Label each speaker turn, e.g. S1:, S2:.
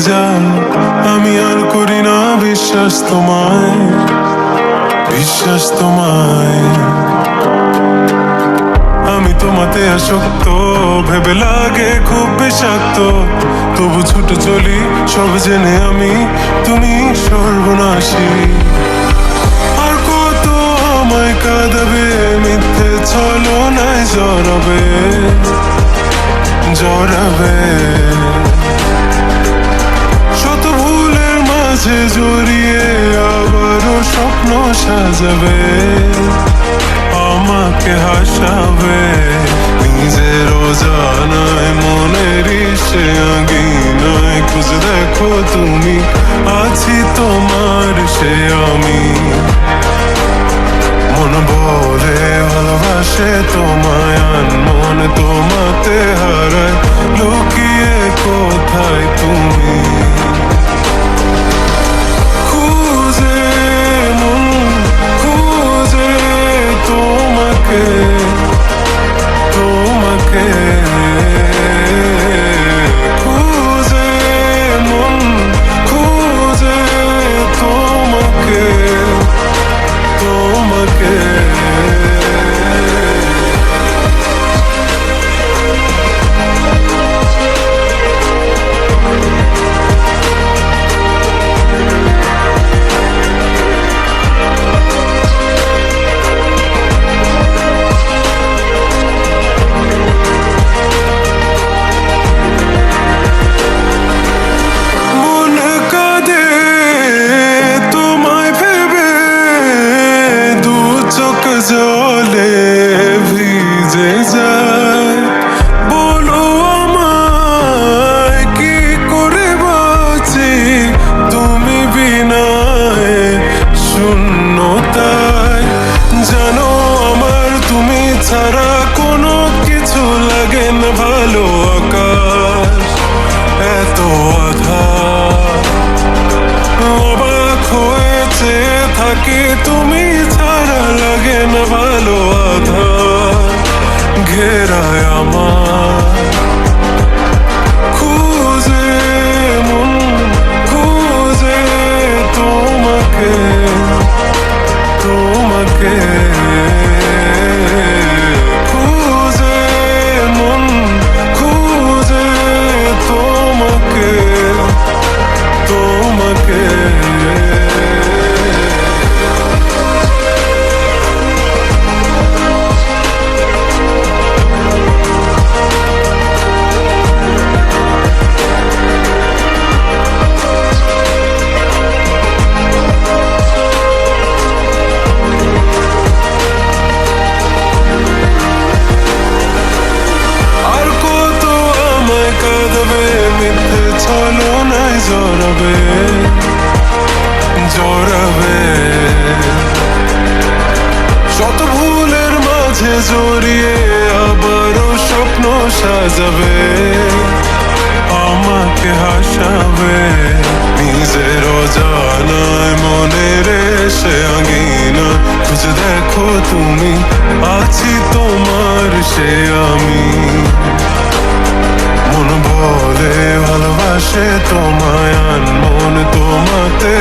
S1: যাও, আমি আর করি না বিশ্বাস তোমায়, বিশ্বাস তোমায়। আমি তোমাতে আসক্ত, ভেবে লাগে খুব বিষাক্ত, তবু ছুটে চলি সব জেনে আমি তুমি সর্বনাশী। আর কত আমায় কাঁদাবে, মিথ্যে ছলনায় জড়াবে, জড়াবে। শত ভুলের মাঝে জড়িয়ে আবারও স্বপ্ন সাজাবে, আমাকে হাসাবে। নিজের অজানায় মনের সে আঙিনায় খুঁজে দেখো তুমি, আছি তোমার সে আমি। মন বলে ভালোবাসে তোমায়, মন তোমাতে হারায়, লুকিয়ে কোথায় তুমি। খুঁজে মন খুঁজে তোমাকে, তোমাকে। খুঁজে মন খুঁজে তোমাকে, তোমাকে। জলে ভিজে যায়, বলো আমায় কি করে বাঁচি তুমি বিনায় শূন্যতায়। জানো আমার তুমি ছাড়া কোনো কিছু লাগে না ভালো, আকাশ এত আধার। অবাক হয়েছে থাকি তুমি ছাড়া লাগে না ভালো, আধার ঘেরায় আমার। খুঁজে মন খুঁজে তোমাকে, তোমাকে। খুঁজে মন খুঁজে তোমাকে, তোমাকে। মিথ্যে ছলনায় জড়াবে, জড়াবে। শত ভুলের মাঝে জড়িয়ে আবারও স্বপ্ন সাজাবে, আমাকে হাসাবে। নিজের অজানায় মনের সে আঙিনা খুঁজে দেখো তুমি, আছি তোমার সে আমি। মন বলে ভালোবাসে তোমায়, মন তোমাতে